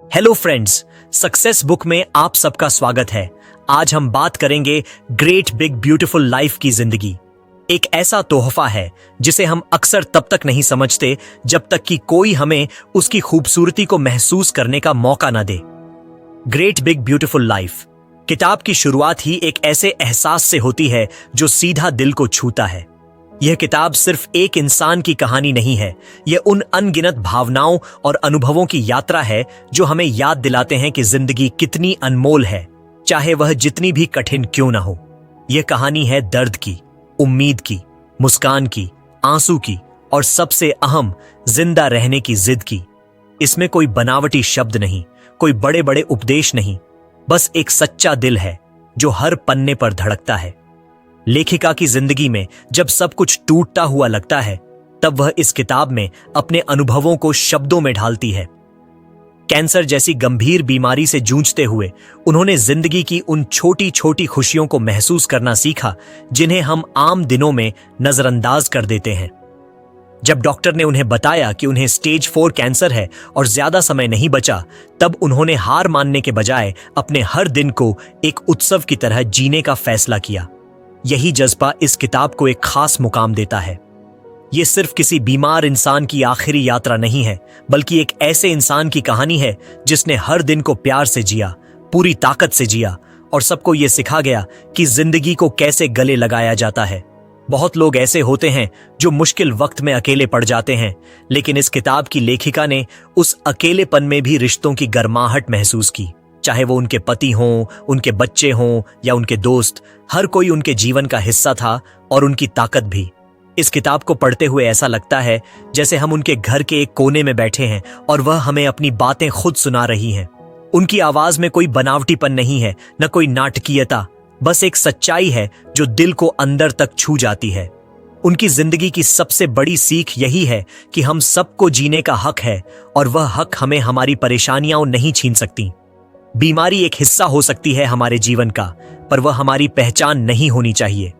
Hello friends, success book में आप सबका स्वागत है। आज हम बात करेंगे ग्रेट बिग ब्यूटीफुल लाइफ की जिंदगी। एक ऐसा तोहफा है जिसे हम अक्सर तब तक नहीं समझते जब तक कि कोई हमें उसकी खूबसूरती को महसूस करने का मौका न दे। ग्रेट बिग ब्यूटीफुल लाइफ किताब की शुरुआत ही एक ऐसे एहसास से होती है जो सीधा दिल को छूता है। यह किताब सिर्फ एक इंसान की कहानी नहीं है, यह उन अनगिनत भावनाओं और अनुभवों की यात्रा है जो हमें याद दिलाते हैं कि जिंदगी कितनी अनमोल है, चाहे वह जितनी भी कठिन क्यों न हो। यह कहानी है दर्द की, उम्मीद की, मुस्कान की, आंसू की और सबसे अहम, जिंदा रहने की जिद की। इसमें कोई बनावटी शब्द नहीं, कोई बड़े बड़े उपदेश नहीं, बस एक सच्चा दिल है जो हर पन्ने पर धड़कता है। लेखिका की जिंदगी में जब सब कुछ टूटता हुआ लगता है, तब वह इस किताब में अपने अनुभवों को शब्दों में ढालती है। कैंसर जैसी गंभीर बीमारी से जूझते हुए उन्होंने जिंदगी की उन छोटी छोटी खुशियों को महसूस करना सीखा जिन्हें हम आम दिनों में नजरअंदाज कर देते हैं। जब डॉक्टर ने उन्हें बताया कि उन्हें स्टेज 4 कैंसर है और ज्यादा समय नहीं बचा, तब उन्होंने हार मानने के बजाय अपने हर दिन को एक उत्सव की तरह जीने का फैसला किया। यही जज्बा इस किताब को एक खास मुकाम देता है। ये सिर्फ किसी बीमार इंसान की आखिरी यात्रा नहीं है, बल्कि एक ऐसे इंसान की कहानी है जिसने हर दिन को प्यार से जिया, पूरी ताकत से जिया और सबको ये सिखा गया कि जिंदगी को कैसे गले लगाया जाता है। बहुत लोग ऐसे होते हैं जो मुश्किल वक्त में अकेले पड़ जाते हैं, लेकिन इस किताब की लेखिका ने उस अकेलेपन में भी रिश्तों की गर्माहट महसूस की। चाहे वो उनके पति हों, उनके बच्चे हों या उनके दोस्त, हर कोई उनके जीवन का हिस्सा था और उनकी ताकत भी। इस किताब को पढ़ते हुए ऐसा लगता है जैसे हम उनके घर के एक कोने में बैठे हैं और वह हमें अपनी बातें खुद सुना रही हैं। उनकी आवाज में कोई बनावटीपन नहीं है, न कोई नाटकीयता, बस एक सच्चाई है जो दिल को अंदर तक छू जाती है। उनकी जिंदगी की सबसे बड़ी सीख यही है कि हम सबको जीने का हक है और वह हक हमें हमारी परेशानियां नहीं छीन सकती। बीमारी एक हिस्सा हो सकती है हमारे जीवन का, पर वह हमारी पहचान नहीं होनी चाहिए।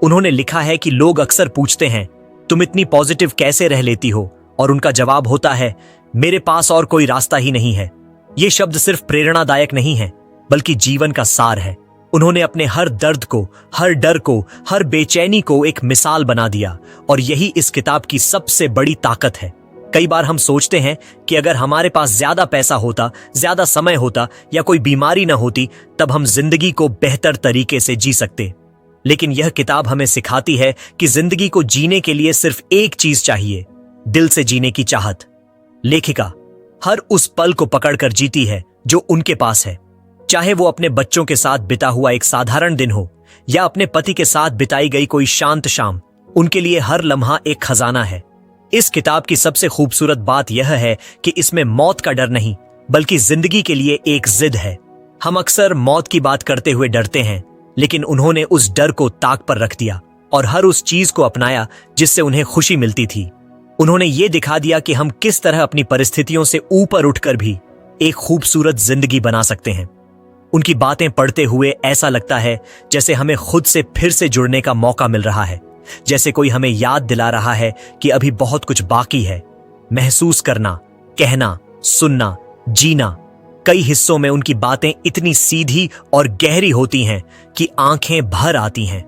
उन्होंने लिखा है कि लोग अक्सर पूछते हैं, तुम इतनी पॉजिटिव कैसे रह लेती हो? और उनका जवाब होता है, मेरे पास और कोई रास्ता ही नहीं है। ये शब्द सिर्फ प्रेरणादायक नहीं है, बल्कि जीवन का सार है। उन्होंने अपने हर दर्द को, हर डर को, हर बेचैनी को एक मिसाल बना दिया और यही इस किताब की सबसे बड़ी ताकत है। कई बार हम सोचते हैं कि अगर हमारे पास ज्यादा पैसा होता, ज्यादा समय होता या कोई बीमारी न होती, तब हम जिंदगी को बेहतर तरीके से जी सकते। लेकिन यह किताब हमें सिखाती है कि जिंदगी को जीने के लिए सिर्फ एक चीज चाहिए, दिल से जीने की चाहत। लेखिका हर उस पल को पकड़कर जीती है जो उनके पास है, चाहे वो अपने बच्चों के साथ बिता हुआ एक साधारण दिन हो या अपने पति के साथ बिताई गई कोई शांत शाम। उनके लिए हर लम्हा एक खजाना है। इस किताब की सबसे खूबसूरत बात यह है कि इसमें मौत का डर नहीं, बल्कि जिंदगी के लिए एक जिद है। हम अक्सर मौत की बात करते हुए डरते हैं, लेकिन उन्होंने उस डर को ताक पर रख दिया और हर उस चीज को अपनाया जिससे उन्हें खुशी मिलती थी। उन्होंने ये दिखा दिया कि हम किस तरह अपनी परिस्थितियों से ऊपर उठकर भी एक खूबसूरत जिंदगी बना सकते हैं। उनकी बातें पढ़ते हुए ऐसा लगता है जैसे हमें खुद से फिर से जुड़ने का मौका मिल रहा है, जैसे कोई हमें याद दिला रहा है कि अभी बहुत कुछ बाकी है। महसूस करना, कहना, सुनना, जीना। कई हिस्सों में उनकी बातें इतनी सीधी और गहरी होती हैं कि आंखें भर आती हैं।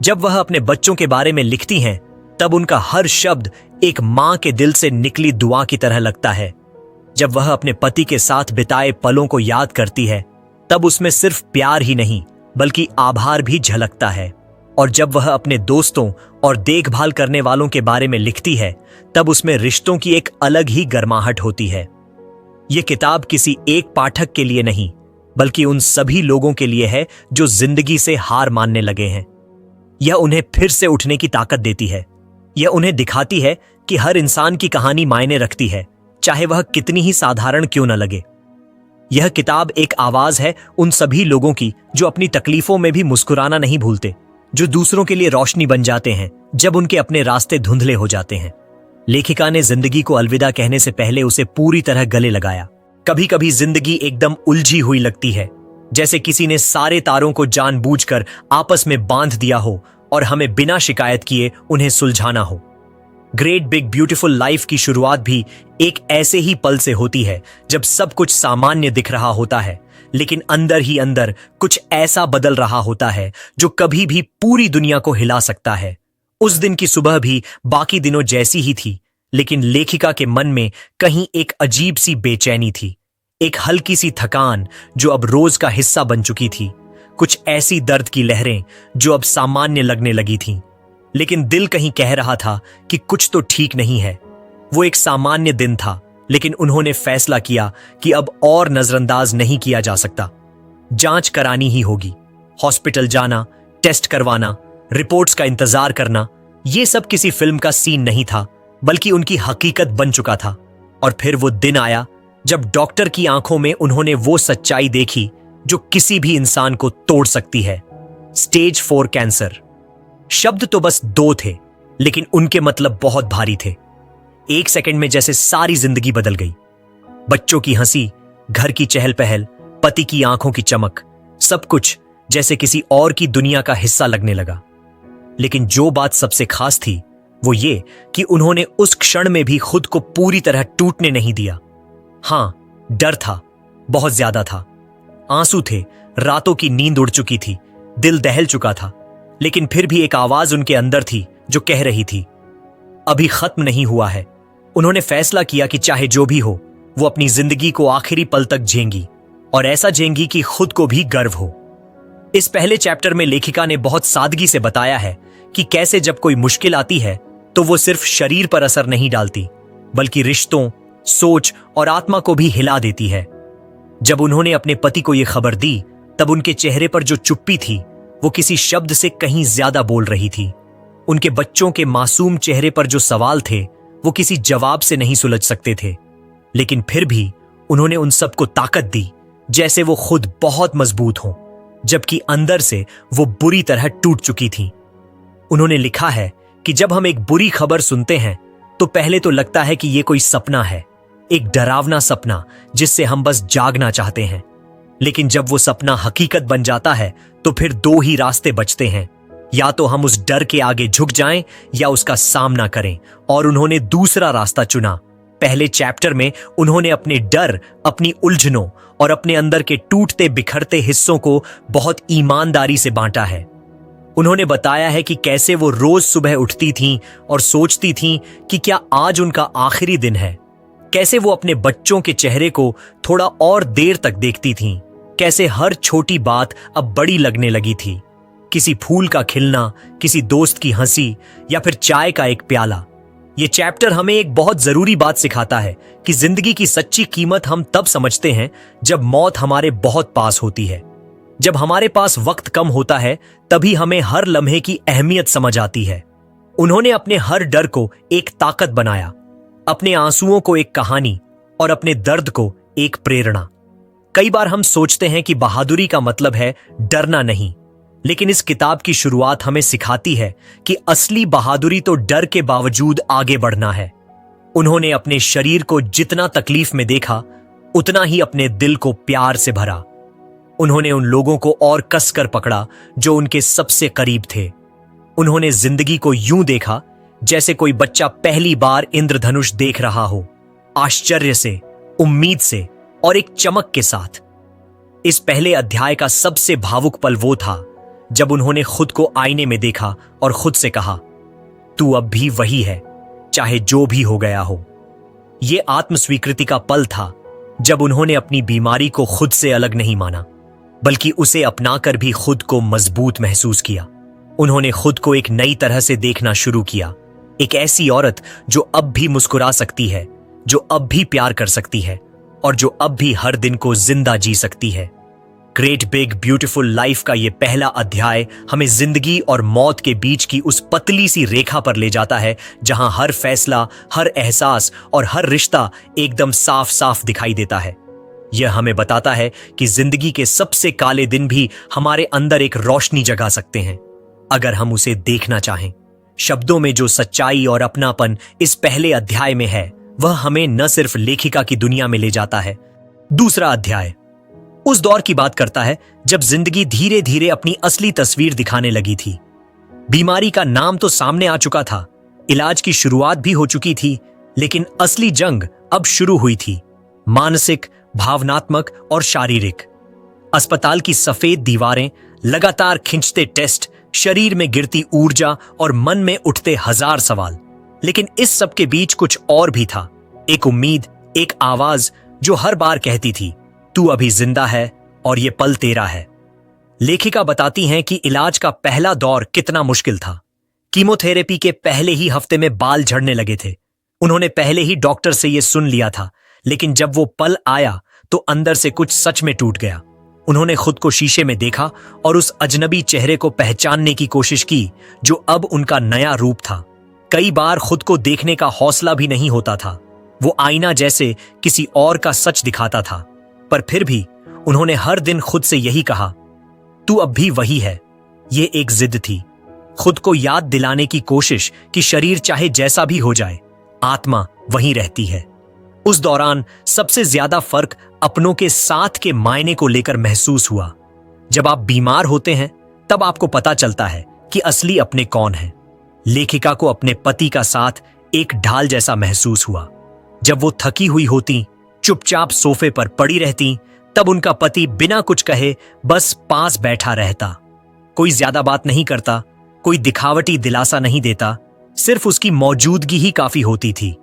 जब वह अपने बच्चों के बारे में लिखती हैं, तब उनका हर शब्द एक मां के दिल से निकली दुआ की तरह लगता है। जब वह अपने पति के साथ बिताए पलों को याद करती है, तब उसमें सिर्फ प्यार ही नहीं, बल्कि आभार भी झलकता है। और जब वह अपने दोस्तों और देखभाल करने वालों के बारे में लिखती है, तब उसमें रिश्तों की एक अलग ही गर्माहट होती है। यह किताब किसी एक पाठक के लिए नहीं, बल्कि उन सभी लोगों के लिए है जो जिंदगी से हार मानने लगे हैं। यह उन्हें फिर से उठने की ताकत देती है। यह उन्हें दिखाती है कि हर इंसान की कहानी मायने रखती है, चाहे वह कितनी ही साधारण क्यों न लगे। यह किताब एक आवाज है उन सभी लोगों की जो अपनी तकलीफों में भी मुस्कुराना नहीं भूलते, जो दूसरों के लिए रोशनी बन जाते हैं जब उनके अपने रास्ते धुंधले हो जाते हैं। लेखिका ने जिंदगी को अलविदा कहने से पहले उसे पूरी तरह गले लगाया। कभी कभी जिंदगी एकदम उलझी हुई लगती है, जैसे किसी ने सारे तारों को जानबूझकर आपस में बांध दिया हो और हमें बिना शिकायत किए उन्हें सुलझाना हो। ग्रेट बिग ब्यूटीफुल लाइफ की शुरुआत भी एक ऐसे ही पल से होती है जब सब कुछ सामान्य दिख रहा होता है, लेकिन अंदर ही अंदर कुछ ऐसा बदल रहा होता है जो कभी भी पूरी दुनिया को हिला सकता है। उस दिन की सुबह भी बाकी दिनों जैसी ही थी, लेकिन लेखिका के मन में कहीं एक अजीब सी बेचैनी थी, एक हल्की सी थकान जो अब रोज का हिस्सा बन चुकी थी, कुछ ऐसी दर्द की लहरें जो अब सामान्य लगने लगी थीं। लेकिन दिल कहीं कह रहा था कि कुछ तो ठीक नहीं है। वो एक सामान्य दिन था, लेकिन उन्होंने फैसला किया कि अब और नजरअंदाज नहीं किया जा सकता। जांच करानी ही होगी। हॉस्पिटल जाना, टेस्ट करवाना, रिपोर्ट्स का इंतजार करना, ये सब किसी फिल्म का सीन नहीं था, बल्कि उनकी हकीकत बन चुका था। और फिर वो दिन आया जब डॉक्टर की आंखों में उन्होंने वो सच्चाई देखी जो किसी भी इंसान को तोड़ सकती है। Stage 4 cancer. शब्द तो बस 2 थे, लेकिन उनके मतलब बहुत भारी थे। एक सेकंड में जैसे सारी जिंदगी बदल गई। बच्चों की हंसी, घर की चहल पहल, पति की आंखों की चमक, सब कुछ जैसे किसी और की दुनिया का हिस्सा लगने लगा। लेकिन जो बात सबसे खास थी वो ये कि उन्होंने उस क्षण में भी खुद को पूरी तरह टूटने नहीं दिया। हां, डर था, बहुत ज्यादा था। आंसू थे, रातों की नींद उड़ चुकी थी, दिल दहल चुका था। लेकिन फिर भी एक आवाज उनके अंदर थी जो कह रही थी, अभी खत्म नहीं हुआ है। उन्होंने फैसला किया कि चाहे जो भी हो, वो अपनी जिंदगी को आखिरी पल तक जिएंगी, और ऐसा जिएंगी कि खुद को भी गर्व हो। इस पहले चैप्टर में लेखिका ने बहुत सादगी से बताया है कि कैसे जब कोई मुश्किल आती है तो वो सिर्फ शरीर पर असर नहीं डालती, बल्कि रिश्तों, सोच और आत्मा को भी हिला देती है। जब उन्होंने अपने पति को यह खबर दी, तब उनके चेहरे पर जो चुप्पी थी वो किसी शब्द से कहीं ज्यादा बोल रही थी। उनके बच्चों के मासूम चेहरे पर जो सवाल थे वो किसी जवाब से नहीं सुलझ सकते थे। लेकिन फिर भी उन्होंने उन सबको ताकत दी जैसे वो खुद बहुत मजबूत हों, जबकि अंदर से वो बुरी तरह टूट चुकी थीं। उन्होंने लिखा है कि जब हम एक बुरी खबर सुनते हैं तो पहले तो लगता है कि ये कोई सपना है, एक डरावना सपना जिससे हम बस जागना चाहते हैं। लेकिन जब वो सपना हकीकत बन जाता है तो फिर 2 ही रास्ते बचते हैं, या तो हम उस डर के आगे झुक जाएं या उसका सामना करें। और उन्होंने दूसरा रास्ता चुना। पहले चैप्टर में उन्होंने अपने डर, अपनी उलझनों और अपने अंदर के टूटते बिखरते हिस्सों को बहुत ईमानदारी से बांटा है। उन्होंने बताया है कि कैसे वो रोज सुबह उठती थीं और सोचती थीं कि क्या आज उनका आखिरी दिन है। कैसे वो अपने बच्चों के चेहरे को थोड़ा और देर तक देखती थीं। कैसे हर छोटी बात अब बड़ी लगने लगी थी। किसी फूल का खिलना, किसी दोस्त की हंसी, या फिर चाय का एक प्याला। ये चैप्टर हमें एक बहुत जरूरी बात सिखाता है कि जिंदगी की सच्ची कीमत हम तब समझते हैं जब मौत हमारे बहुत पास होती है। जब हमारे पास वक्त कम होता है तभी हमें हर लम्हे की अहमियत समझ आती है। उन्होंने अपने हर डर को एक ताकत बनाया, अपने आंसुओं को एक कहानी और अपने दर्द को एक प्रेरणा। कई बार हम सोचते हैं कि बहादुरी का मतलब है डरना नहीं, लेकिन इस किताब की शुरुआत हमें सिखाती है कि असली बहादुरी तो डर के बावजूद आगे बढ़ना है। उन्होंने अपने शरीर को जितना तकलीफ में देखा, उतना ही अपने दिल को प्यार से भरा। उन्होंने उन लोगों को और कसकर पकड़ा जो उनके सबसे करीब थे। उन्होंने जिंदगी को यूं देखा जैसे कोई बच्चा पहली बार इंद्रधनुष देख रहा हो, आश्चर्य से, उम्मीद से और एक चमक के साथ। इस पहले अध्याय का सबसे भावुक पल वो था जब उन्होंने खुद को आईने में देखा और खुद से कहा, तू अब भी वही है, चाहे जो भी हो गया हो। यह आत्मस्वीकृति का पल था जब उन्होंने अपनी बीमारी को खुद से अलग नहीं माना, बल्कि उसे अपनाकर भी खुद को मजबूत महसूस किया। उन्होंने खुद को एक नई तरह से देखना शुरू किया, एक ऐसी औरत जो अब भी मुस्कुरा सकती है, जो अब भी प्यार कर सकती है और जो अब भी हर दिन को जिंदा जी सकती है। ग्रेट बिग ब्यूटीफुल लाइफ का ये पहला अध्याय हमें जिंदगी और मौत के बीच की उस पतली सी रेखा पर ले जाता है जहां हर फैसला, हर एहसास और हर रिश्ता एकदम साफ साफ दिखाई देता है। यह हमें बताता है कि जिंदगी के सबसे काले दिन भी हमारे अंदर एक रोशनी जगा सकते हैं, अगर हम उसे देखना चाहें। शब्दों में जो सच्चाई और अपनापन इस पहले अध्याय में है, वह हमें न सिर्फ लेखिका की दुनिया में ले जाता है। दूसरा अध्याय उस दौर की बात करता है जब जिंदगी धीरे धीरे अपनी असली तस्वीर दिखाने लगी थी। बीमारी का नाम तो सामने आ चुका था, इलाज की शुरुआत भी हो चुकी थी, लेकिन असली जंग अब शुरू हुई थी, मानसिक, भावनात्मक और शारीरिक। अस्पताल की सफेद दीवारें, लगातार खिंचते टेस्ट, शरीर में गिरती ऊर्जा और मन में उठते हजार सवाल। लेकिन इस सब के बीच कुछ और भी था, एक उम्मीद, एक आवाज जो हर बार कहती थी, तू अभी जिंदा है और ये पल तेरा है। लेखिका बताती हैं कि इलाज का पहला दौर कितना मुश्किल था। कीमोथेरेपी के पहले ही हफ्ते में बाल झड़ने लगे थे। उन्होंने पहले ही डॉक्टर से यह सुन लिया था, लेकिन जब वो पल आया तो अंदर से कुछ सच में टूट गया। उन्होंने खुद को शीशे में देखा और उस अजनबी चेहरे को पहचानने की कोशिश की जो अब उनका नया रूप था। कई बार खुद को देखने का हौसला भी नहीं होता था। वो आईना जैसे किसी और का सच दिखाता था, पर फिर भी उन्होंने हर दिन खुद से यही कहा, तू अब भी वही है। ये एक जिद थी, खुद को याद दिलाने की कोशिश कि शरीर चाहे जैसा भी हो जाए, आत्मा वहीं रहती है। उस दौरान सबसे ज्यादा फर्क अपनों के साथ के मायने को लेकर महसूस हुआ। जब आप बीमार होते हैं तब आपको पता चलता है कि असली अपने कौन हैं। लेखिका को अपने पति का साथ एक ढाल जैसा महसूस हुआ। जब वो थकी हुई होती, चुपचाप सोफे पर पड़ी रहती, तब उनका पति बिना कुछ कहे बस पास बैठा रहता। कोई ज्यादा बात नहीं करता, कोई दिखावटी दिलासा नहीं देता, सिर्फ उसकी मौजूदगी ही काफी होती थी।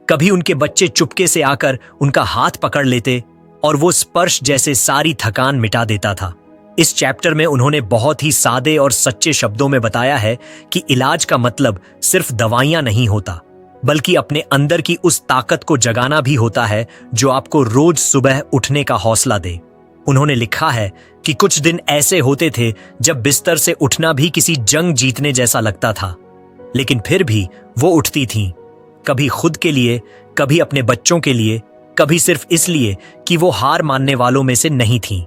कभी उनके बच्चे चुपके से आकर उनका हाथ पकड़ लेते और वो स्पर्श जैसे सारी थकान मिटा देता था। इस चैप्टर में उन्होंने बहुत ही सादे और सच्चे शब्दों में बताया है कि इलाज का मतलब सिर्फ दवाइयां नहीं होता, बल्कि अपने अंदर की उस ताकत को जगाना भी होता है जो आपको रोज सुबह उठने का हौसला दे। उन्होंने लिखा है कि कुछ दिन ऐसे होते थे जब बिस्तर से उठना भी किसी जंग जीतने जैसा लगता था, लेकिन फिर भी वो उठती थीं, कभी खुद के लिए, कभी अपने बच्चों के लिए, कभी सिर्फ इसलिए कि वो हार मानने वालों में से नहीं थीं।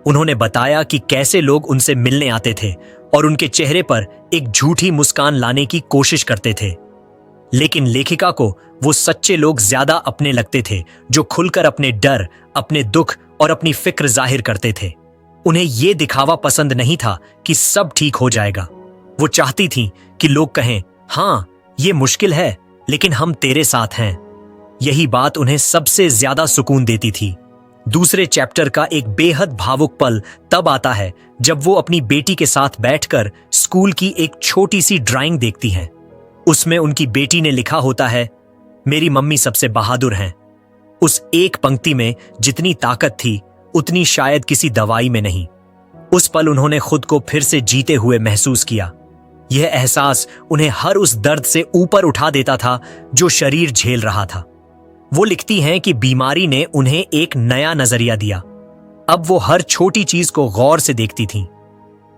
उन्होंने बताया कि कैसे लोग उनसे मिलने आते थे और उनके चेहरे पर एक झूठी मुस्कान लाने की कोशिश करते थे, लेकिन लेखिका को वो सच्चे लोग ज्यादा अपने लगते थे जो खुलकर अपने डर, अपने दुख और अपनी फिक्र जाहिर करते थे। उन्हें ये दिखावा पसंद नहीं था कि सब ठीक हो जाएगा। वो चाहती थीं कि लोग कहें, हाँ ये मुश्किल है लेकिन हम तेरे साथ हैं। यही बात उन्हें सबसे ज्यादा सुकून देती थी। दूसरे चैप्टर का एक बेहद भावुक पल तब आता है जब वो अपनी बेटी के साथ बैठकर स्कूल की एक छोटी सी ड्राइंग देखती हैं। उसमें उनकी बेटी ने लिखा होता है, मेरी मम्मी सबसे बहादुर हैं। उस एक पंक्ति में जितनी ताकत थी उतनी शायद किसी दवाई में नहीं। उस पल उन्होंने खुद को फिर से जीते हुए महसूस किया। यह एहसास उन्हें हर उस दर्द से ऊपर उठा देता था जो शरीर झेल रहा था। वो लिखती हैं कि बीमारी ने उन्हें एक नया नजरिया दिया। अब वो हर छोटी चीज को गौर से देखती थीं।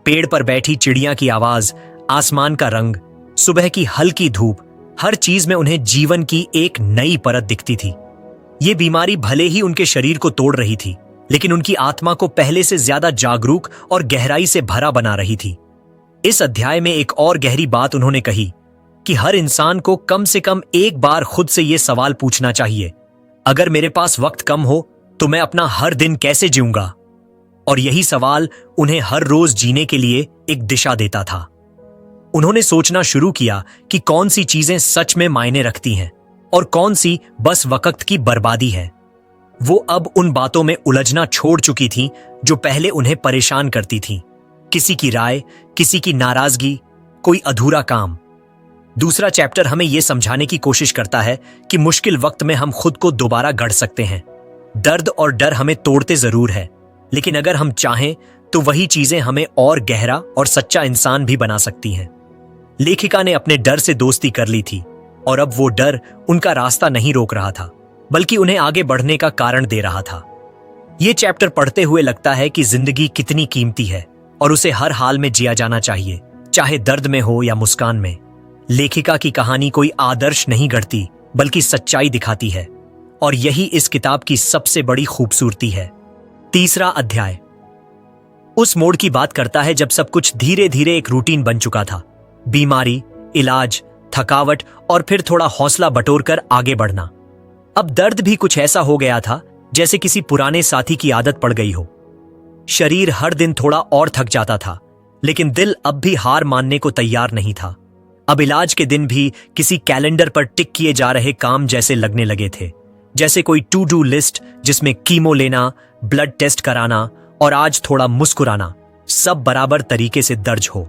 पेड़ पर बैठी चिड़िया की आवाज, आसमान का रंग, सुबह की हल्की धूप, हर चीज में उन्हें जीवन की एक नई परत दिखती थी। ये बीमारी भले ही उनके शरीर को तोड़ रही थी, लेकिन उनकी आत्मा को पहले से ज्यादा जागरूक और गहराई से भरा बना रही थी। इस अध्याय में एक और गहरी बात उन्होंने कही कि हर इंसान को कम से कम एक बार खुद से यह सवाल पूछना चाहिए, अगर मेरे पास वक्त कम हो तो मैं अपना हर दिन कैसे जीऊंगा? और यही सवाल उन्हें हर रोज जीने के लिए एक दिशा देता था। उन्होंने सोचना शुरू किया कि कौन सी चीजें सच में मायने रखती हैं और कौन सी बस वक्त की बर्बादी है। वो अब उन बातों में उलझना छोड़ चुकी थीं जो पहले उन्हें परेशान करती थीं। किसी की राय, किसी की नाराजगी, कोई अधूरा काम। दूसरा चैप्टर हमें यह समझाने की कोशिश करता है कि मुश्किल वक्त में हम खुद को दोबारा गढ़ सकते हैं। दर्द और डर हमें तोड़ते जरूर है, लेकिन अगर हम चाहें तो वही चीजें हमें और गहरा और सच्चा इंसान भी बना सकती हैं। लेखिका ने अपने डर से दोस्ती कर ली थी और अब वो डर उनका रास्ता नहीं रोक रहा था, बल्कि उन्हें आगे बढ़ने का कारण दे रहा था। ये चैप्टर पढ़ते हुए लगता है कि जिंदगी कितनी कीमती है और उसे हर हाल में जिया जाना चाहिए, चाहे दर्द में हो या मुस्कान में। लेखिका की कहानी कोई आदर्श नहीं गढ़ती, बल्कि सच्चाई दिखाती है, और यही इस किताब की सबसे बड़ी खूबसूरती है। तीसरा अध्याय उस मोड़ की बात करता है जब सब कुछ धीरे धीरे एक रूटीन बन चुका था। बीमारी, इलाज, थकावट और फिर थोड़ा हौसला बटोरकर आगे बढ़ना। अब दर्द भी कुछ ऐसा हो गया था जैसे किसी पुराने साथी की आदत पड़ गई हो। शरीर हर दिन थोड़ा और थक जाता था, लेकिन दिल अब भी हार मानने को तैयार नहीं था। अब इलाज के दिन भी किसी कैलेंडर पर टिक किए जा रहे काम जैसे लगने लगे थे, जैसे कोई टू डू लिस्ट जिसमें कीमो लेना, ब्लड टेस्ट कराना और आज थोड़ा मुस्कुराना सब बराबर तरीके से दर्ज हो।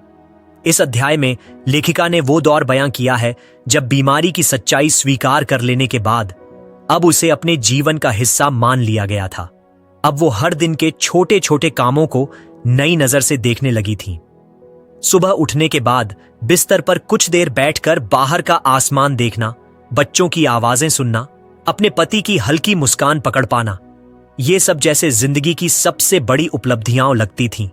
इस अध्याय में लेखिका ने वो दौर बयां किया है जब बीमारी की सच्चाई स्वीकार कर लेने के बाद अब उसे अपने जीवन का हिस्सा मान लिया गया था। अब वो हर दिन के छोटे छोटे कामों को नई नजर से देखने लगी थी। सुबह उठने के बाद बिस्तर पर कुछ देर बैठकर बाहर का आसमान देखना, बच्चों की आवाजें सुनना, अपने पति की हल्की मुस्कान पकड़ पाना, ये सब जैसे जिंदगी की सबसे बड़ी उपलब्धियां लगती थीं।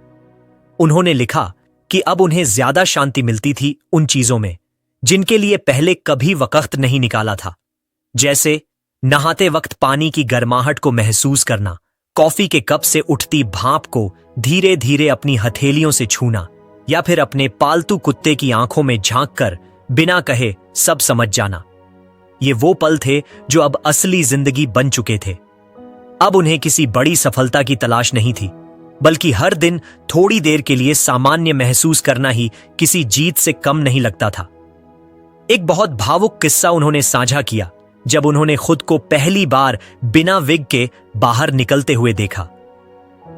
उन्होंने लिखा कि अब उन्हें ज्यादा शांति मिलती थी उन चीजों में जिनके लिए पहले कभी वक्त नहीं निकाला था, जैसे नहाते वक्त पानी की गर्माहट को महसूस करना, कॉफी के कप से उठती भाप को धीरे धीरे अपनी हथेलियों से छूना, या फिर अपने पालतू कुत्ते की आंखों में झांककर बिना कहे सब समझ जाना। ये वो पल थे जो अब असली जिंदगी बन चुके थे। अब उन्हें किसी बड़ी सफलता की तलाश नहीं थी, बल्कि हर दिन थोड़ी देर के लिए सामान्य महसूस करना ही किसी जीत से कम नहीं लगता था। एक बहुत भावुक किस्सा उन्होंने साझा किया जब उन्होंने खुद को पहली बार बिना विग के बाहर निकलते हुए देखा।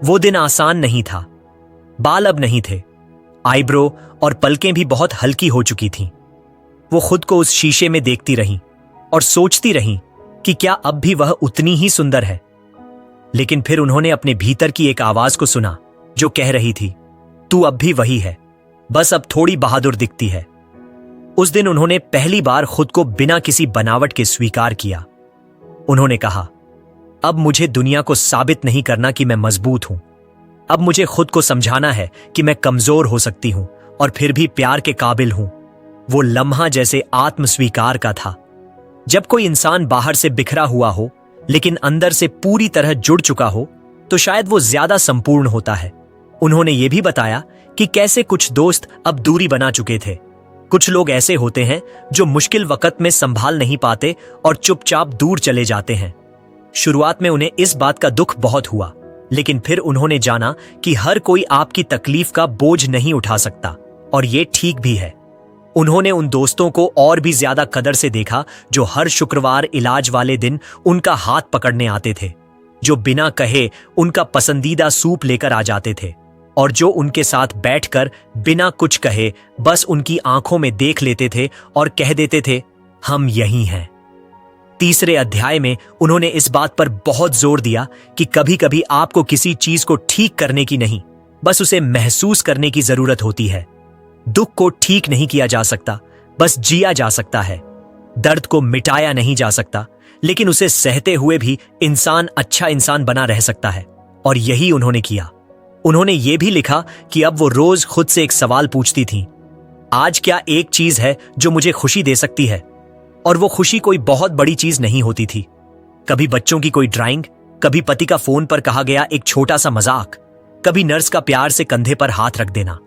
वो दिन आसान नहीं था। बाल अब नहीं थे, आईब्रो और पलकें भी बहुत हल्की हो चुकी थीं। वो खुद को उस शीशे में देखती रहीं और सोचती रहीं कि क्या अब भी वह उतनी ही सुंदर है। लेकिन फिर उन्होंने अपने भीतर की एक आवाज को सुना जो कह रही थी, तू अब भी वही है, बस अब थोड़ी बहादुर दिखती है। उस दिन उन्होंने पहली बार खुद को बिना किसी बनावट के स्वीकार किया। उन्होंने कहा, अब मुझे दुनिया को साबित नहीं करना कि मैं मजबूत हूं। अब मुझे खुद को समझाना है कि मैं कमजोर हो सकती हूं और फिर भी प्यार के काबिल हूं। वो लम्हा जैसे आत्मस्वीकार का था। जब कोई इंसान बाहर से बिखरा हुआ हो लेकिन अंदर से पूरी तरह जुड़ चुका हो तो शायद वो ज्यादा संपूर्ण होता है। उन्होंने ये भी बताया कि कैसे कुछ दोस्त अब दूरी बना चुके थे। कुछ लोग ऐसे होते हैं जो मुश्किल वक्त में संभाल नहीं पाते और चुपचाप दूर चले जाते हैं। शुरुआत में उन्हें इस बात का दुख बहुत हुआ, लेकिन फिर उन्होंने जाना कि हर कोई आपकी तकलीफ का बोझ नहीं उठा सकता और ये ठीक भी है। उन्होंने उन दोस्तों को और भी ज्यादा कदर से देखा जो हर शुक्रवार इलाज वाले दिन उनका हाथ पकड़ने आते थे, जो बिना कहे उनका पसंदीदा सूप लेकर आ जाते थे और जो उनके साथ बैठकर बिना कुछ कहे बस उनकी आंखों में देख लेते थे और कह देते थे, हम यही हैं। तीसरे अध्याय में उन्होंने इस बात पर बहुत जोर दिया कि कभी कभी आपको किसी चीज को ठीक करने की नहीं, बस उसे महसूस करने की जरूरत होती है। दुख को ठीक नहीं किया जा सकता, बस जिया जा सकता है। दर्द को मिटाया नहीं जा सकता, लेकिन उसे सहते हुए भी इंसान अच्छा इंसान बना रह सकता है, और यही उन्होंने किया। उन्होंने ये भी लिखा कि अब वो रोज खुद से एक सवाल पूछती थीं, आज क्या एक चीज है जो मुझे खुशी दे सकती है? और वो खुशी कोई बहुत बड़ी चीज नहीं होती थी। कभी बच्चों की कोई ड्राइंग, कभी पति का फोन पर कहा गया एक छोटा सा मजाक, कभी नर्स का प्यार से कंधे पर हाथ रख देना।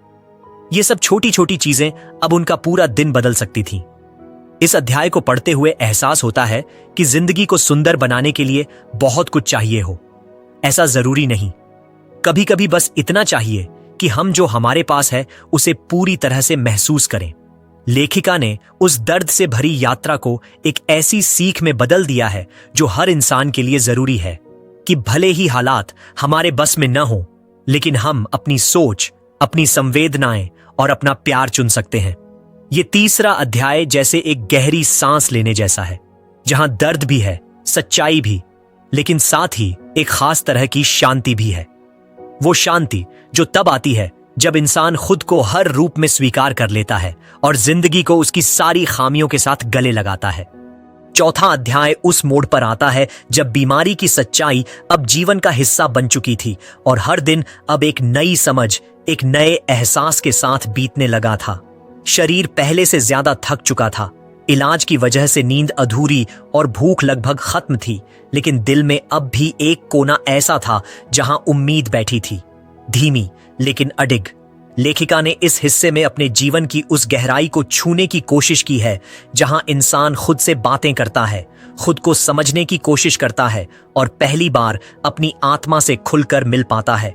ये सब छोटी छोटी चीजें अब उनका पूरा दिन बदल सकती थीं। इस अध्याय को पढ़ते हुए एहसास होता है कि जिंदगी को सुंदर बनाने के लिए बहुत कुछ चाहिए हो। ऐसा जरूरी नहीं, कभी कभी बस इतना चाहिए कि हम जो हमारे पास है उसे पूरी तरह से महसूस करें। लेखिका ने उस दर्द से भरी यात्रा को एक ऐसी सीख में बदल दिया है जो हर इंसान के लिए जरूरी है कि भले ही हालात हमारे बस में न हो, लेकिन हम अपनी सोच, अपनी संवेदनाएं और अपना प्यार चुन सकते हैं। ये तीसरा अध्याय जैसे एक गहरी सांस लेने जैसा है, जहां दर्द भी है, सच्चाई भी, लेकिन साथ ही एक खास तरह की शांति भी है। वो शांति जो तब आती है जब इंसान खुद को हर रूप में स्वीकार कर लेता है और जिंदगी को उसकी सारी खामियों के साथ गले लगाता है। चौथा अध्याय उस मोड़ पर आता है जब बीमारी की सच्चाई अब जीवन का हिस्सा बन चुकी थी और हर दिन अब एक नई समझ, एक नए एहसास के साथ बीतने लगा था। शरीर पहले से ज्यादा थक चुका था, इलाज की वजह से नींद अधूरी और भूख लगभग खत्म थी, लेकिन दिल में अब भी एक कोना ऐसा था जहां उम्मीद बैठी थी, धीमी लेकिन अडिग। लेखिका ने इस हिस्से में अपने जीवन की उस गहराई को छूने की कोशिश की है जहां इंसान खुद से बातें करता है, खुद को समझने की कोशिश करता है और पहली बार अपनी आत्मा से खुलकर मिल पाता है।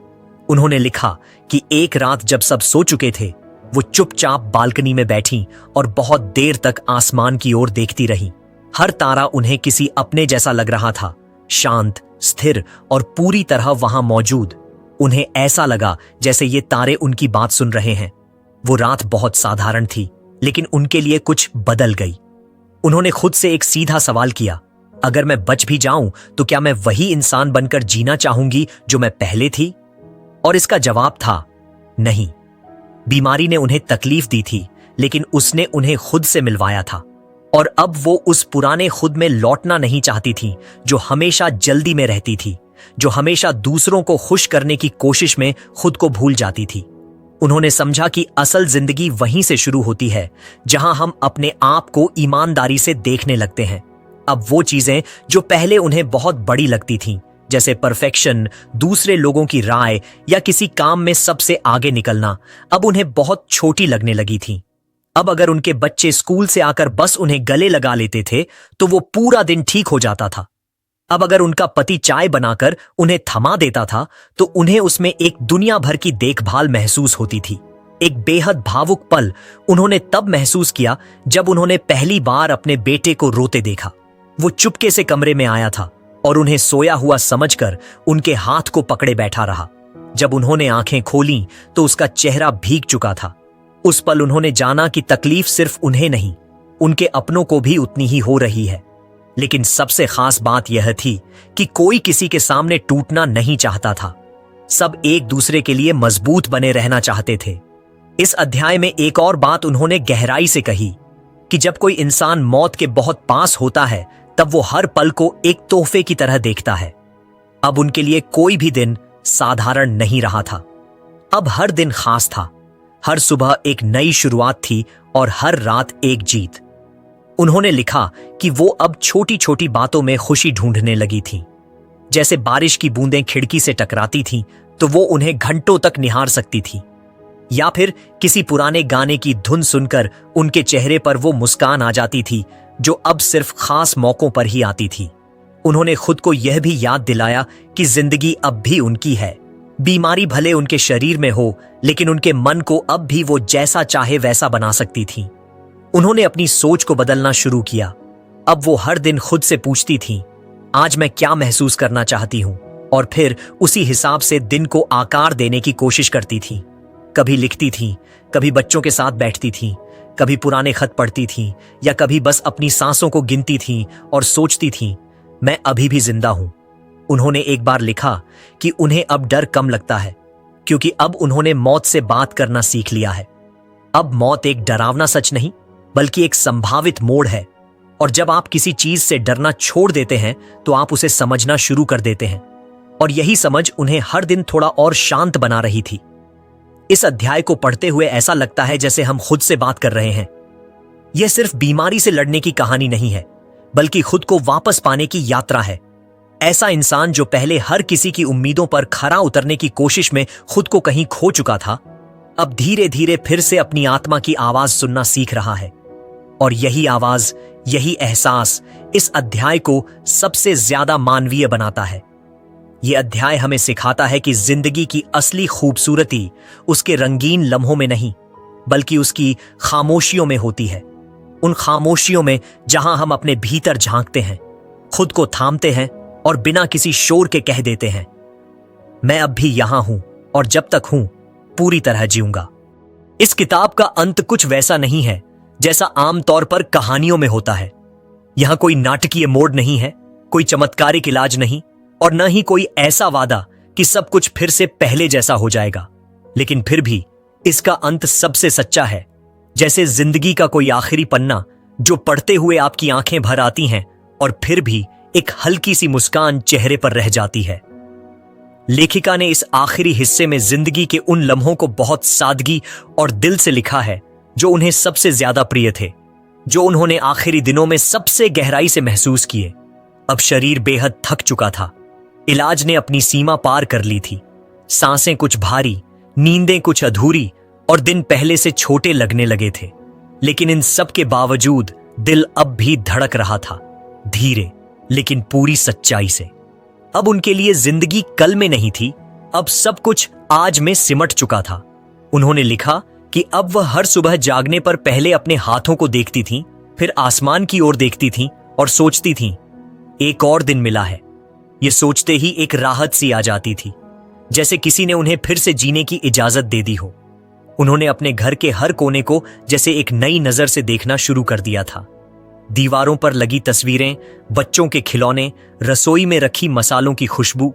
उन्होंने लिखा कि एक रात जब सब सो चुके थे, वो चुपचाप बालकनी में बैठी और बहुत देर तक आसमान की ओर देखती रही। हर तारा उन्हें किसी अपने जैसा लग रहा था, शांत, स्थिर और पूरी तरह वहां मौजूद। उन्हें ऐसा लगा जैसे ये तारे उनकी बात सुन रहे हैं। वो रात बहुत साधारण थी, लेकिन उनके लिए कुछ बदल गई। उन्होंने खुद से एक सीधा सवाल किया, अगर मैं बच भी जाऊं तो क्या मैं वही इंसान बनकर जीना चाहूंगी जो मैं पहले थी? और इसका जवाब था नहीं। बीमारी ने उन्हें तकलीफ दी थी, लेकिन उसने उन्हें खुद से मिलवाया था। और अब वो उस पुराने खुद में लौटना नहीं चाहती थी, जो हमेशा जल्दी में रहती थी, जो हमेशा दूसरों को खुश करने की कोशिश में खुद को भूल जाती थी। उन्होंने समझा कि असल जिंदगी वहीं से शुरू होती है जहां हम अपने आप को ईमानदारी से देखने लगते हैं। अब वो चीजें जो पहले उन्हें बहुत बड़ी लगती थीं, जैसे परफेक्शन, दूसरे लोगों की राय या किसी काम में सबसे आगे निकलना, अब उन्हें बहुत छोटी लगने लगी थीं। अब अगर उनके बच्चे स्कूल से आकर बस उन्हें गले लगा लेते थे तो वो पूरा दिन ठीक हो जाता था। अब अगर उनका पति चाय बनाकर उन्हें थमा देता था तो उन्हें उसमें एक दुनिया भर की देखभाल महसूस होती थी। एक बेहद भावुक पल उन्होंने तब महसूस किया जब उन्होंने पहली बार अपने बेटे को रोते देखा। वो चुपके से कमरे में आया था और उन्हें सोया हुआ समझकर उनके हाथ को पकड़े बैठा रहा। जब उन्होंने आंखें खोलीं तो उसका चेहरा भीग चुका था। उस पल उन्होंने जाना कि तकलीफ सिर्फ उन्हें नहीं, उनके अपनों को भी उतनी ही हो रही है। लेकिन सबसे खास बात यह थी कि कोई किसी के सामने टूटना नहीं चाहता था। सब एक दूसरे के लिए मजबूत बने रहना चाहते थे। इस अध्याय में एक और बात उन्होंने गहराई से कही कि जब कोई इंसान मौत के बहुत पास होता है तब वो हर पल को एक तोहफे की तरह देखता है। अब उनके लिए कोई भी दिन साधारण नहीं रहा था। अब हर दिन खास था। हर सुबह एक नई शुरुआत थी और हर रात एक जीत। उन्होंने लिखा कि वो अब छोटी छोटी बातों में खुशी ढूंढने लगी थी। जैसे बारिश की बूंदें खिड़की से टकराती थीं तो वो उन्हें घंटों तक निहार सकती थी, या फिर किसी पुराने गाने की धुन सुनकर उनके चेहरे पर वो मुस्कान आ जाती थी जो अब सिर्फ खास मौकों पर ही आती थी। उन्होंने खुद को यह भी याद दिलाया कि जिंदगी अब भी उनकी है। बीमारी भले उनके शरीर में हो, लेकिन उनके मन को अब भी वो जैसा चाहे वैसा बना सकती थी। उन्होंने अपनी सोच को बदलना शुरू किया। अब वो हर दिन खुद से पूछती थीं, आज मैं क्या महसूस करना चाहती हूं, और फिर उसी हिसाब से दिन को आकार देने की कोशिश करती थीं। कभी लिखती थीं, कभी बच्चों के साथ बैठती थीं, कभी पुराने खत पढ़ती थीं, या कभी बस अपनी सांसों को गिनती थीं और सोचती थीं, मैं अभी भी जिंदा हूं। उन्होंने एक बार लिखा कि उन्हें अब डर कम लगता है क्योंकि अब उन्होंने मौत से बात करना सीख लिया है। अब मौत एक डरावना सच नहीं, बल्कि एक संभावित मोड़ है। और जब आप किसी चीज से डरना छोड़ देते हैं तो आप उसे समझना शुरू कर देते हैं, और यही समझ उन्हें हर दिन थोड़ा और शांत बना रही थी। इस अध्याय को पढ़ते हुए ऐसा लगता है जैसे हम खुद से बात कर रहे हैं। यह सिर्फ बीमारी से लड़ने की कहानी नहीं है, बल्कि खुद को वापस पाने की यात्रा है। ऐसा इंसान जो पहले हर किसी की उम्मीदों पर खरा उतरने की कोशिश में खुद को कहीं खो चुका था, अब धीरे धीरे फिर से अपनी आत्मा की आवाज सुनना सीख रहा है। और यही आवाज, यही एहसास इस अध्याय को सबसे ज्यादा मानवीय बनाता है। यह अध्याय हमें सिखाता है कि जिंदगी की असली खूबसूरती उसके रंगीन लम्हों में नहीं, बल्कि उसकी खामोशियों में होती है। उन खामोशियों में जहां हम अपने भीतर झांकते हैं, खुद को थामते हैं और बिना किसी शोर के कह देते हैं, मैं अब भी यहां हूं और जब तक हूं पूरी तरह जीऊंगा। इस किताब का अंत कुछ वैसा नहीं है जैसा आमतौर पर कहानियों में होता है। यहां कोई नाटकीय मोड़ नहीं है, कोई चमत्कारिक इलाज नहीं, और न ही कोई ऐसा वादा कि सब कुछ फिर से पहले जैसा हो जाएगा। लेकिन फिर भी इसका अंत सबसे सच्चा है, जैसे जिंदगी का कोई आखिरी पन्ना जो पढ़ते हुए आपकी आंखें भर आती हैं और फिर भी एक हल्की सी मुस्कान चेहरे पर रह जाती है। लेखिका ने इस आखिरी हिस्से में जिंदगी के उन लम्हों को बहुत सादगी और दिल से लिखा है जो उन्हें सबसे ज्यादा प्रिय थे, जो उन्होंने आखिरी दिनों में सबसे गहराई से महसूस किए। अब शरीर बेहद थक चुका था, इलाज ने अपनी सीमा पार कर ली थी, सांसें कुछ भारी, नींदें कुछ अधूरी और दिन पहले से छोटे लगने लगे थे। लेकिन इन सब के बावजूद दिल अब भी धड़क रहा था, धीरे लेकिन पूरी सच्चाई से। अब उनके लिए जिंदगी कल में नहीं थी, अब सब कुछ आज में सिमट चुका था। उन्होंने लिखा कि अब वह हर सुबह जागने पर पहले अपने हाथों को देखती थीं, फिर आसमान की ओर देखती थीं और सोचती थीं, एक और दिन मिला है। ये सोचते ही एक राहत सी आ जाती थी, जैसे किसी ने उन्हें फिर से जीने की इजाजत दे दी हो। उन्होंने अपने घर के हर कोने को जैसे एक नई नजर से देखना शुरू कर दिया था। दीवारों पर लगी तस्वीरें, बच्चों के खिलौने, रसोई में रखी मसालों की खुशबू,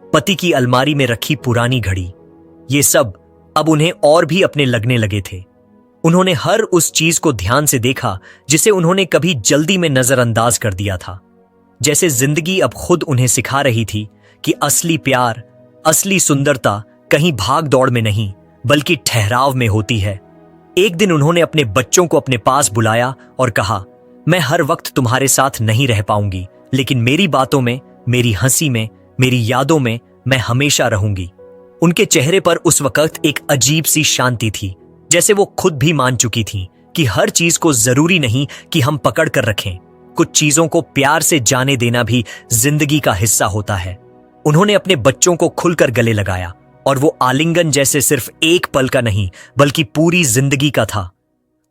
पति की अलमारी में रखी पुरानी घड़ी, ये सब अब उन्हें और भी अपने लगने लगे थे। उन्होंने हर उस चीज को ध्यान से देखा जिसे उन्होंने कभी जल्दी में नजरअंदाज कर दिया था। जैसे जिंदगी अब खुद उन्हें सिखा रही थी कि असली प्यार, असली सुंदरता कहीं भाग दौड़ में नहीं बल्कि ठहराव में होती है। एक दिन उन्होंने अपने बच्चों को अपने पास बुलाया और कहा, मैं हर वक्त तुम्हारे साथ नहीं रह पाऊंगी, लेकिन मेरी बातों में, मेरी हंसी में, मेरी यादों में मैं हमेशा रहूंगी। उनके चेहरे पर उस वक्त एक अजीब सी शांति थी, जैसे वो खुद भी मान चुकी थी कि हर चीज को जरूरी नहीं कि हम पकड़ कर रखें। कुछ चीजों को प्यार से जाने देना भी जिंदगी का हिस्सा होता है। उन्होंने अपने बच्चों को खुलकर गले लगाया और वो आलिंगन जैसे सिर्फ एक पल का नहीं बल्कि पूरी जिंदगी का था।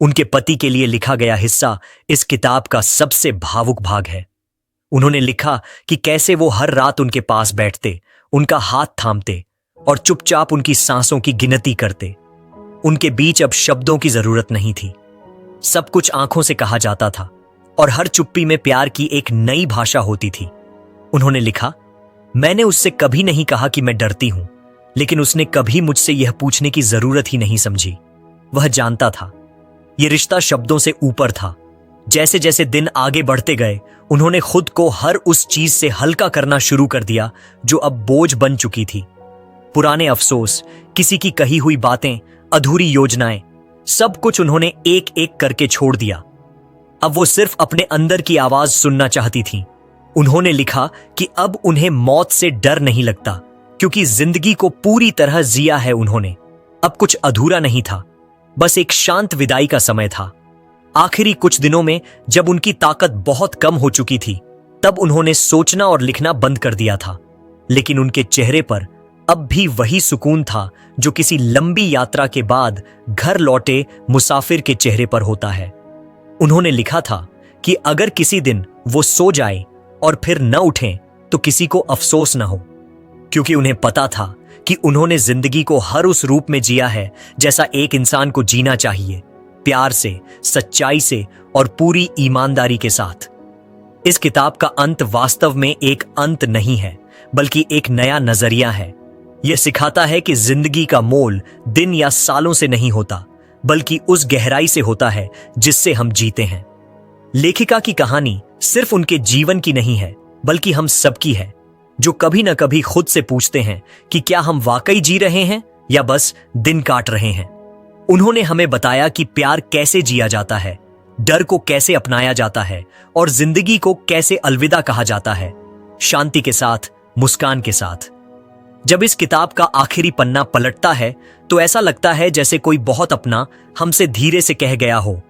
उनके पति के लिए लिखा गया हिस्सा इस किताब का सबसे भावुक भाग है। उन्होंने लिखा कि कैसे वो हर रात उनके पास बैठते, उनका हाथ थामते और चुपचाप उनकी सांसों की गिनती करते। उनके बीच अब शब्दों की जरूरत नहीं थी, सब कुछ आंखों से कहा जाता था और हर चुप्पी में प्यार की एक नई भाषा होती थी। उन्होंने लिखा, मैंने उससे कभी नहीं कहा कि मैं डरती हूं, लेकिन उसने कभी मुझसे यह पूछने की जरूरत ही नहीं समझी। वह जानता था यह रिश्ता शब्दों से ऊपर था। जैसे जैसे दिन आगे बढ़ते गए, उन्होंने खुद को हर उस चीज से हल्का करना शुरू कर दिया जो अब बोझ बन चुकी थी। पुराने अफसोस, किसी की कही हुई बातें, अधूरी योजनाएं, सब कुछ उन्होंने एक एक करके छोड़ दिया। अब वो सिर्फ अपने अंदर की आवाज सुनना चाहती थीं। उन्होंने लिखा कि अब उन्हें मौत से डर नहीं लगता, क्योंकि जिंदगी को पूरी तरह जिया है उन्होंने। अब कुछ अधूरा नहीं था, बस एक शांत विदाई का समय था। आखिरी कुछ दिनों में जब उनकी ताकत बहुत कम हो चुकी थी, तब उन्होंने सोचना और लिखना बंद कर दिया था, लेकिन उनके चेहरे पर अब भी वही सुकून था जो किसी लंबी यात्रा के बाद घर लौटे मुसाफिर के चेहरे पर होता है। उन्होंने लिखा था कि अगर किसी दिन वो सो जाए और फिर न उठें तो किसी को अफसोस न हो, क्योंकि उन्हें पता था कि उन्होंने जिंदगी को हर उस रूप में जिया है जैसा एक इंसान को जीना चाहिए, प्यार से, सच्चाई से और पूरी ईमानदारी के साथ। इस किताब का अंत वास्तव में एक अंत नहीं है, बल्कि एक नया नजरिया है। यह सिखाता है कि जिंदगी का मोल दिन या सालों से नहीं होता, बल्कि उस गहराई से होता है जिससे हम जीते हैं। लेखिका की कहानी सिर्फ उनके जीवन की नहीं है, बल्कि हम सबकी है, जो कभी न कभी खुद से पूछते हैं कि क्या हम वाकई जी रहे हैं या बस दिन काट रहे हैं। उन्होंने हमें बताया कि प्यार कैसे जिया जाता है, डर को कैसे अपनाया जाता है और जिंदगी को कैसे अलविदा कहा जाता है, शांति के साथ, मुस्कान के साथ। जब इस किताब का आखिरी पन्ना पलटता है तो ऐसा लगता है जैसे कोई बहुत अपना हमसे धीरे से कह गया हो,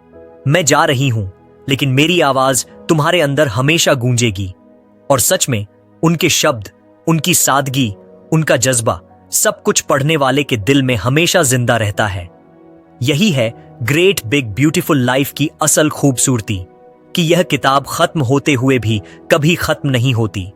मैं जा रही हूं, लेकिन मेरी आवाज तुम्हारे अंदर हमेशा गूंजेगी। और सच में उनके शब्द, उनकी सादगी, उनका जज्बा, सब कुछ पढ़ने वाले के दिल में हमेशा जिंदा रहता है। यही है ग्रेट बिग ब्यूटीफुल लाइफ की असल खूबसूरती, कि यह किताब खत्म होते हुए भी कभी खत्म नहीं होती।